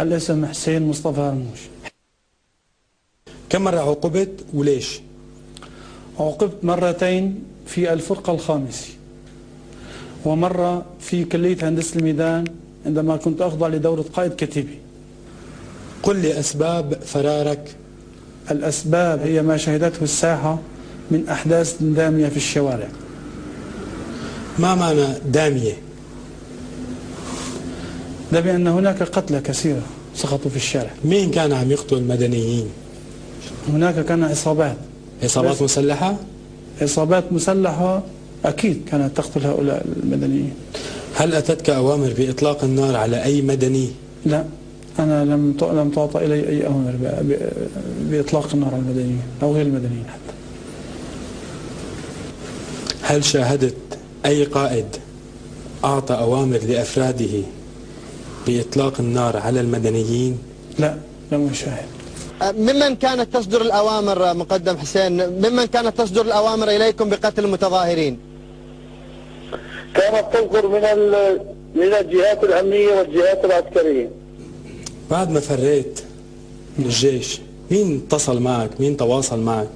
الاسم حسين مصطفى هرموش. كم مرة عوقبت وليش؟ عوقبت مرتين في الفرقة الخامسة، ومرة في كلية هندسة الميدان عندما كنت أخضع لدورة قائد كتيبي. قل لي أسباب فرارك. الأسباب هي ما شهدته الساحة من أحداث دامية في الشوارع. ما معنى دامية؟ ده بأن هناك قتلى كثيرة سقطوا في الشارع. مين كان عم يقتل المدنيين؟ هناك كان عصابات مسلحة؟ عصابات مسلحة أكيد كانت تقتل هؤلاء المدنيين. هل أتتك أوامر بإطلاق النار على أي مدني؟ لا، أنا لم تعطى إلي أي أوامر بإطلاق النار على المدنيين أو غير المدنيين حتى. هل شاهدت أي قائد أعطى أوامر لأفراده بإطلاق النار على المدنيين؟ لا، لم أشاهد. ممن كانت تصدر الأوامر مقدم حسين؟ ممن كانت تصدر الأوامر إليكم بقتل المتظاهرين؟ كانت تصدر من الجهات الأمنية والجهات العسكرية. بعد ما فريت من الجيش مين اتصل معك؟ مين تواصل معك؟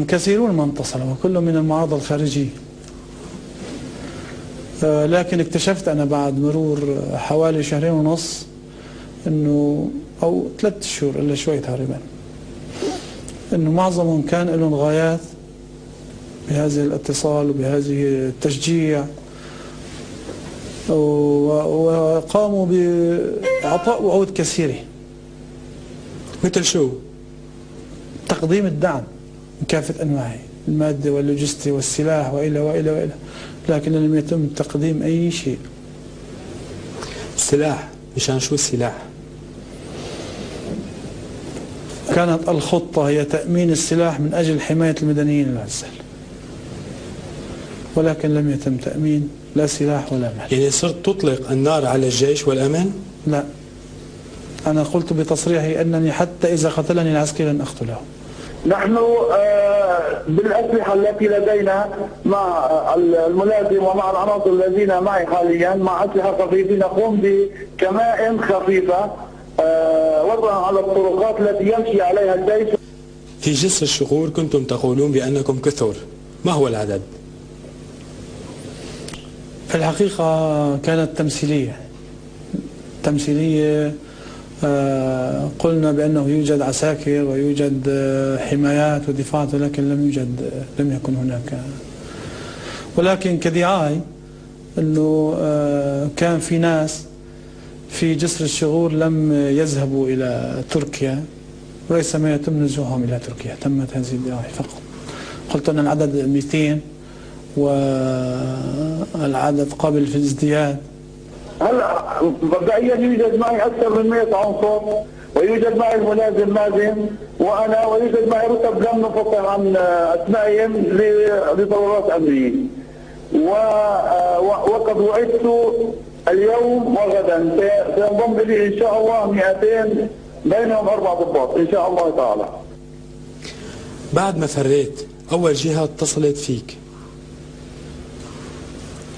كثيرون من اتصلوا وكلهم من المعارضة الخارجية، لكن اكتشفت أنا بعد مرور حوالي 2.5 شهر أنه أو 3 شهور إلا شوي تقريبا أنه معظمهم كان لهم غايات بهذه الاتصال وبهذه التشجيع، وقاموا بإعطاء وعود كثيرة. مثل شو؟ تقديم الدعم من كافة أنواعه، المادة واللوجستي والسلاح وإلى وإلى وإلى، لكن لم يتم تقديم أي شيء. السلاح مشان شو السلاح؟ كانت الخطة هي تأمين السلاح من أجل حماية المدنيين العزل، ولكن لم يتم تأمين لا سلاح ولا مال. يعني صرت تطلق النار على الجيش والأمن؟ لا، أنا قلت بتصريحي أنني حتى إذا قتلني العسكري لن أقتله. نحن بالأسلحة التي لدينا مع الملازم ومع العناصر الذين معي حاليا مع أسلحة خفيفة نقوم بكمائن خفيفة وضعها على الطرقات التي يمشي عليها الجيش. في جسر الشغور كنتم تقولون بأنكم كثر، ما هو العدد؟ في الحقيقة كانت تمثيلية. قلنا بأنه يوجد عساكر ويوجد حمايات ودفاعات، ولكن لم يكن هناك. ولكن كدعاية أنه كان في ناس في جسر الشغور لم يذهبوا إلى تركيا، وليس ما يتم نزوحهم إلى تركيا، تمت هذه الدعاية فقط. قلت أن العدد 200 والعدد قابل في الازدياد. هلا مبدئيا يوجد معي اكثر من 100 عنصر، ويوجد معي الملازم مازن وانا، ويوجد معي رتب لم نفصل عن اسمائهم لضرورات امنيه. وقد وعدت اليوم وغدا سينضم لي ان شاء الله 200 بينهم 4 ضباط ان شاء الله تعالى. بعد ما فريت اول جهه اتصلت فيك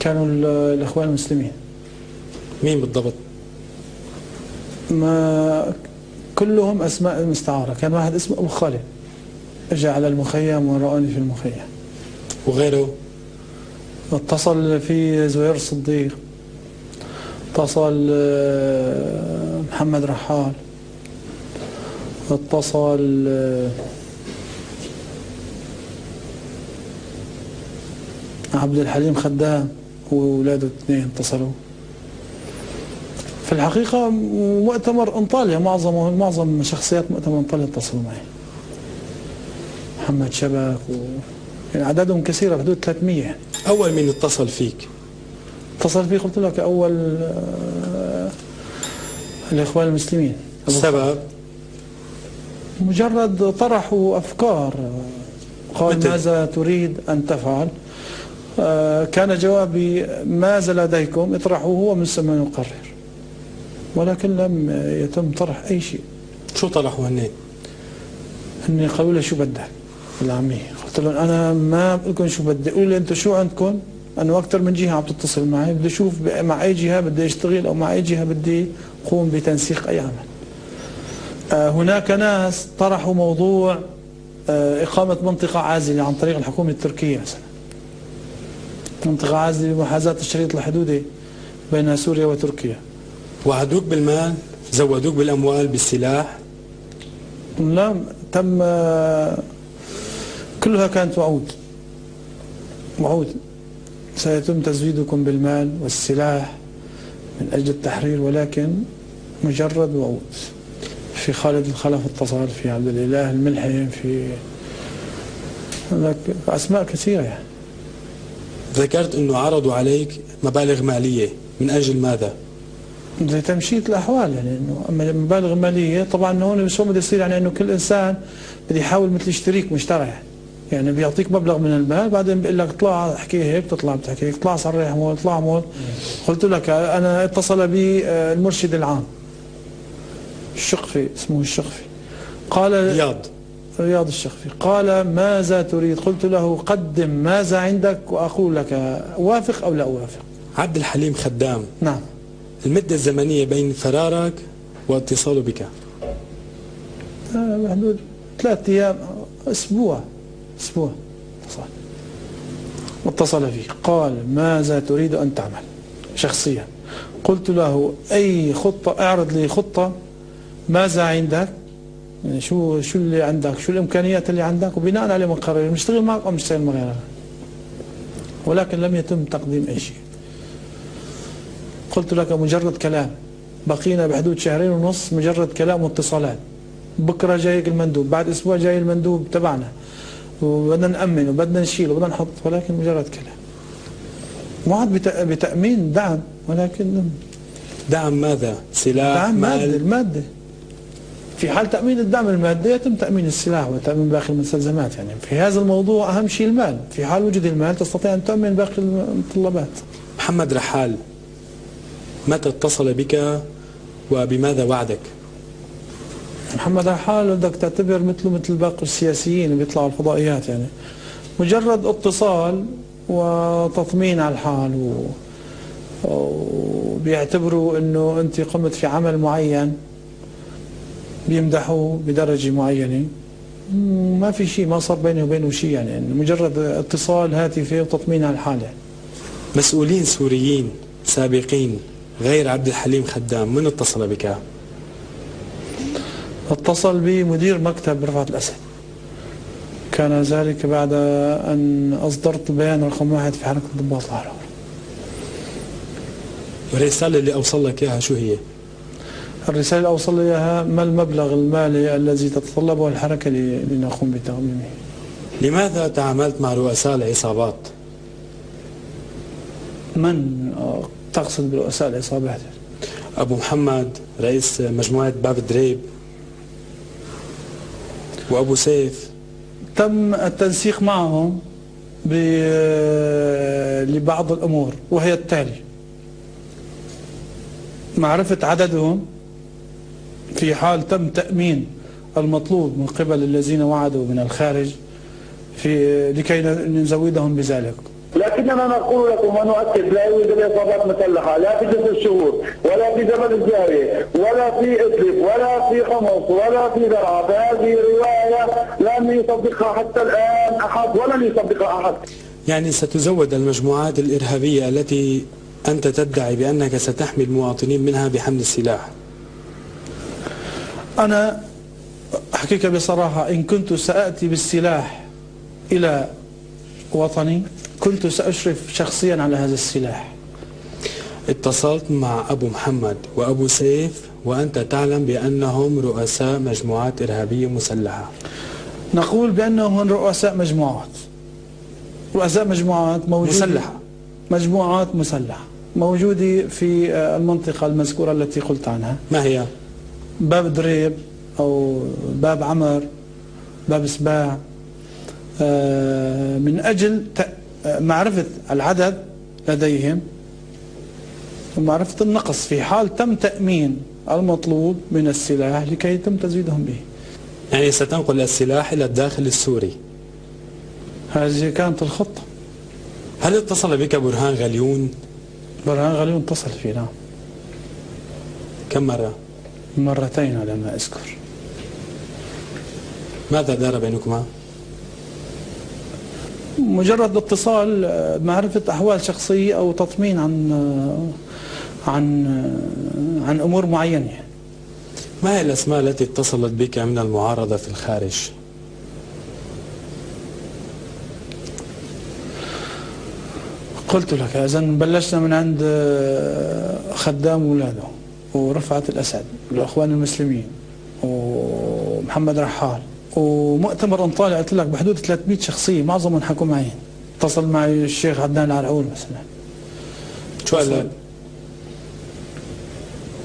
كانوا الإخوان المسلمين. مين بالضبط؟ ما كلهم أسماء مستعارة. كان واحد اسمه أبو خالد اجى على المخيم ورآني في المخيم. وغيره؟ اتصل في زهير الصديق، اتصل محمد رحال، اتصل عبد الحليم خدام وولاده 2 اتصلوا. في الحقيقة مؤتمر انطاليا معظم شخصيات مؤتمر انطاليا اتصلوا معي. محمد شبك يعني عددهم كثيرة حدود 300 يعني. أول مين اتصل فيك؟ اتصل فيه قلت لك أول الإخوان المسلمين. السبب؟ مجرد طرحوا أفكار، قال ماذا تريد أن تفعل؟ كان جوابي ماذا لديكم اطرحوه ومن ثم نقرر، ولكن لم يتم طرح أي شيء. شو طرحوا هن قالوا لي شو بدك بالعامية؟ قلت لهم أنا ما بقول لكم شو بدي، قولوا لي أنتم شو عندكم أنه أكثر من جهة عم تتصل معي، بدي أشوف مع أي جهة بدي أشتغل أو مع أي جهة بدي أقوم بتنسيق أي عمل. هناك ناس طرحوا موضوع إقامة منطقة عازلة عن طريق الحكومة التركية مثلا، منطقة عازلة لمحاذاة الشريط الحدودي بين سوريا وتركيا. وعدوك بالمال، زودوك بالأموال، بالسلاح؟ لا، تم كلها كانت وعود سيتم تزويدكم بالمال والسلاح من أجل التحرير، ولكن مجرد وعود. في خالد الخلف اتصل، في عبد الإله الملحم، في أسماء كثيرة يعني. ذكرت أنه عرضوا عليك مبالغ مالية، من أجل ماذا؟ زي تمشيط الأحوال يعني، إنه أما مبالغ مالية طبعا هون شو بده يصير يعني، إنه كل إنسان بده يحاول مثل شريك مشترى يعني بيعطيك مبلغ من المال، بعدين بيقول لك اطلع احكي هيك، تطلع بتحكي هيك، اطلع صرح مول، اطلع مول. قلت لك أنا اتصل بي المرشد العام الشقفي، اسمه الشقفي، قال رياض الشقفي، قال ماذا تريد؟ قلت له قدم ماذا عندك وأقول لك أوافق أو لا أوافق. عبد الحليم خدام، نعم. المدة الزمنية بين فرارك واتصاله بك؟ بحدود 3 أيام، أسبوع واتصل فيه، قال ماذا تريد أن تعمل شخصيا؟ قلت له أي خطة، اعرض لي خطة، ماذا عندك، يعني شو اللي عندك، شو الإمكانيات اللي عندك، وبناء عليه نقرر نشتغل معك أو نشتغل من غيرك. ولكن لم يتم تقديم أي شيء. قلت لك مجرد كلام، بقينا بحدود 2.5 شهر مجرد كلام واتصالات. بكره جاي المندوب، بعد اسبوع جاي المندوب تبعنا، وبدنا نأمن وبدنا نشيل وبدنا نحط، ولكن مجرد كلام. وعد بتأمين دعم، ولكن دعم ماذا؟ سلاح؟ دعم مال؟ المادة. في حال تأمين الدعم المادي يتم تأمين السلاح وتأمين باقي المستلزمات يعني. في هذا الموضوع أهم شيء المال، في حال وجود المال تستطيع أن تأمن باقي المتطلبات. محمد رحال متى اتصل بك وبماذا وعدك؟ محمد رحال بدك تعتبر مثله مثل باقي السياسيين اللي بيطلعوا الفضائيات يعني، مجرد اتصال وتطمين على الحال، وبيعتبروا انه انت قمت في عمل معين، بيمدحوه بدرجة معينة. ما في شيء، ما صار بيني وبينه شيء يعني مجرد اتصال هاتفي وتطمين على الحال يعني. مسؤولين سوريين سابقين غير عبد الحليم خدام من اتصل بك؟ اتصل بي مدير مكتب رفعت الأسد، كان ذلك بعد أن أصدرت البيان رقم 1 في حركة ضباط الحرارة. والرسالة اللي أوصل لك إياها شو هي؟ الرسالة اللي أوصل لي إياها ما المبلغ المالي الذي تتطلبه الحركة لنقوم بتقديمه. لماذا تعاملت مع رؤساء العصابات؟ من تقصد برؤساء العصابات؟ أبو محمد رئيس مجموعة باب دريب، وأبو سيف. تم التنسيق معهم لبعض الأمور، وهي التالي: معرفة عددهم في حال تم تأمين المطلوب من قبل الذين وعدوا من الخارج لكي نزودهم بذلك. لكننا نقول لكم ونؤكد لا يوجد عصابات مسلحة لا في جسر الشهور ولا في جبل الزاوية ولا في إدلب ولا في حمص ولا في درعا. فهذه رواية لم يصدقها حتى الآن أحد ولن يصدقها أحد. يعني ستزود المجموعات الإرهابية التي أنت تدعي بأنك ستحمي المواطنين منها بحمل السلاح. أنا أحكيك بصراحة، إن كنت سأأتي بالسلاح إلى وطني كنت سأشرف شخصيا على هذا السلاح. اتصلت مع أبو محمد وأبو سيف وأنت تعلم بأنهم رؤساء مجموعات إرهابية مسلحة. نقول بأنهم رؤساء مجموعات موجودة مسلحة، مجموعات مسلحة موجودة في المنطقة المذكورة التي قلت عنها. ما هي؟ باب دريب أو باب عمر، باب سباع، من أجل معرفة العدد لديهم ومعرفة النقص في حال تم تأمين المطلوب من السلاح لكي يتم تزويدهم به. يعني ستنقل السلاح إلى الداخل السوري؟ هذه كانت الخطة. هل اتصل بك برهان غليون؟ برهان غليون اتصل فيه، نعم. كم مرة؟ مرتين على ما أذكر. ماذا دار بينكما؟ مجرد اتصال، معرفة أحوال شخصية أو تطمين عن أمور معينة. ما هي الأسماء التي اتصلت بك من المعارضة في الخارج؟ قلت لك إذا بلشنا من عند خدام ولاده ورفعت الأسد والأخوان المسلمين ومحمد رحال ومؤتمر انطالي، قلت لك بحدود 300 شخصية معظمهم حكوا معي. اتصل معي الشيخ عدنان العرعول مثلا. شو قال لك؟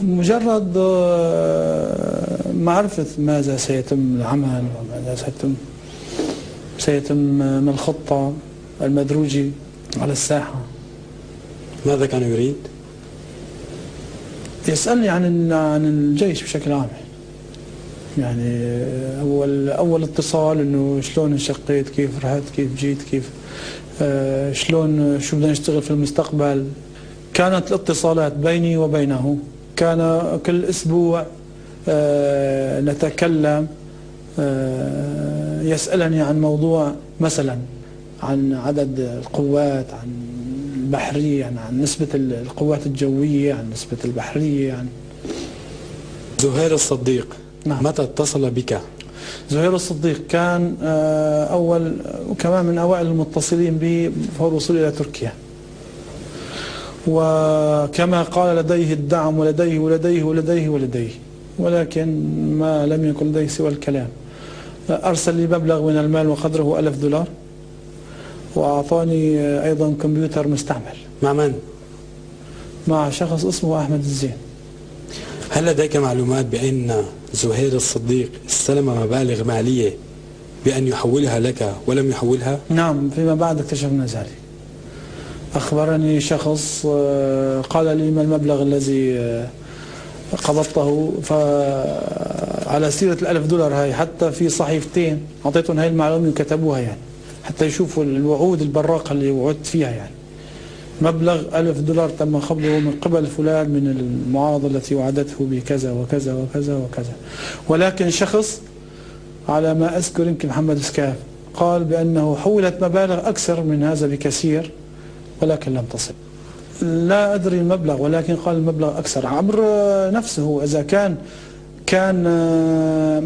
مجرد معرفة ماذا سيتم العمل وماذا سيتم من الخطة المدروجة على الساحة. ماذا كان يريد؟ يسألني عن الجيش بشكل عام. يعني أول اتصال إنه شلون انشقيت، كيف رحت، كيف جيت، كيف شلون، شو بدنا نشتغل في المستقبل. كانت الاتصالات بيني وبينه، كان كل أسبوع نتكلم. يسألني عن موضوع مثلا عن عدد القوات، عن البحرية، يعني عن نسبة القوات الجوية، عن نسبة البحرية. يعني زهير الصديق، نعم. متى اتصل بك؟ زهير الصديق كان أول وكمان من أوائل المتصلين بي فور وصولي إلى تركيا، وكما قال لديه الدعم ولديه ولديه ولديه ولديه، ولكن ما لم يكن لديه سوى الكلام. أرسل لي مبلغ من المال وقدره $1000، وأعطاني أيضا كمبيوتر مستعمل. مع من؟ مع شخص اسمه أحمد الزين. هل لديك معلومات بأن زهير الصديق استلم مبالغ مالية بأن يحولها لك ولم يحولها؟ نعم، فيما بعد اكتشفنا ذلك. أخبرني شخص قال لي ما المبلغ الذي قبضته، فعلى سيرة $1000 هاي حتى في صحيفتين أعطيتهم هاي المعلومة وكتبوها، يعني حتى يشوفوا الوعود البراقة اللي وعدت فيها. يعني مبلغ $1000 تم قبضه من قبل فلان من المعارضة التي وعدته بكذا وكذا وكذا وكذا. ولكن شخص على ما أذكر يمكن محمد سكاف قال بأنه حولت مبالغ أكثر من هذا بكثير ولكن لم تصل. لا أدري المبلغ، ولكن قال المبلغ أكثر عبر نفسه. إذا كان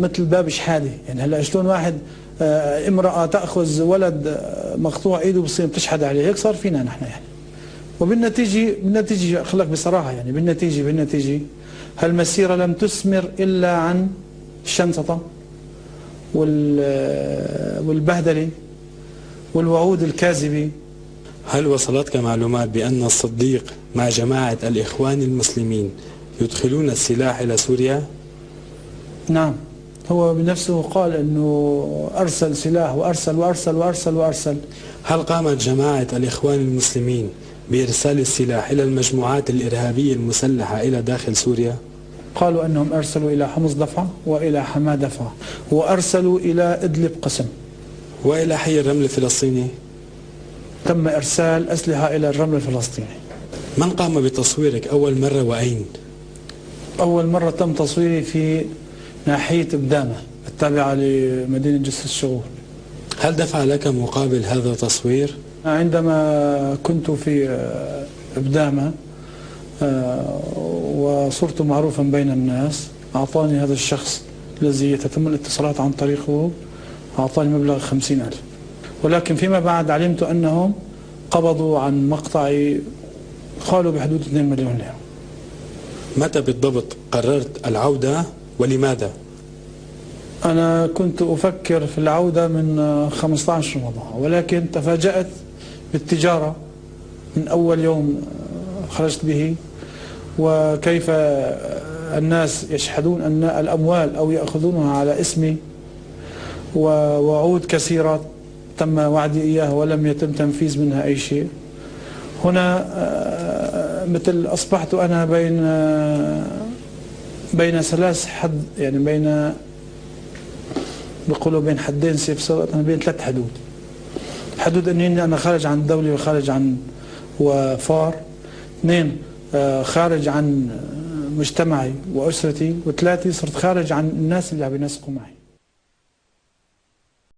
مثل باب شحادة، يعني هلا شلون واحد امرأة تأخذ ولد مقطوع ايده بالصين بتشحد عليه، هيك صار فينا نحن. يعني وبالنتيجة خلك بصراحة، يعني بالنتيجة هالمسيرة لم تثمر إلا عن الشنطة والبهدلة والوعود الكاذبة. هل وصلتك معلومات بأن الصديق مع جماعة الإخوان المسلمين يدخلون السلاح إلى سوريا؟ نعم، هو بنفسه قال أنه أرسل سلاح وأرسل وأرسل وأرسل وأرسل. هل قامت جماعة الإخوان المسلمين بإرسال السلاح إلى المجموعات الإرهابية المسلحة إلى داخل سوريا؟ قالوا أنهم أرسلوا إلى حمص دفعة وإلى حماة دفعة، وأرسلوا إلى إدلب قسم، وإلى حي الرمل الفلسطيني. تم إرسال أسلحة إلى الرمل الفلسطيني. من قام بتصويرك أول مرة وأين؟ أول مرة تم تصويري في ناحية بدامة التابعة لمدينة جسر الشغول. هل دفع لك مقابل هذا التصوير؟ عندما كنت في بدامة وصرت معروفا بين الناس، أعطاني هذا الشخص الذي تتم الاتصالات عن طريقه، أعطاني مبلغ 50,000. ولكن فيما بعد علمت أنهم قبضوا عن مقطعي قالوا بحدود 2 مليون ليرة. متى بالضبط قررت العودة ولماذا؟ أنا كنت أفكر في العودة من 15 رمضان، ولكن تفاجأت بالتجارة من أول يوم خرجت به، وكيف الناس يشحذون أن الأموال أو يأخذونها على اسمي، ووعود كثيرة تم وعدي إياها ولم يتم تنفيذ منها أي شيء. هنا مثل أصبحت أنا بين ثلاث حد، يعني بيقولوا بين حدين سيف، صارت أنا بين 3 حدود. حدود اني انا خارج عن دولي وخارج عن وفار. 2 خارج عن مجتمعي واسرتي. و3 صرت خارج عن الناس اللي عم ينسقوا معي.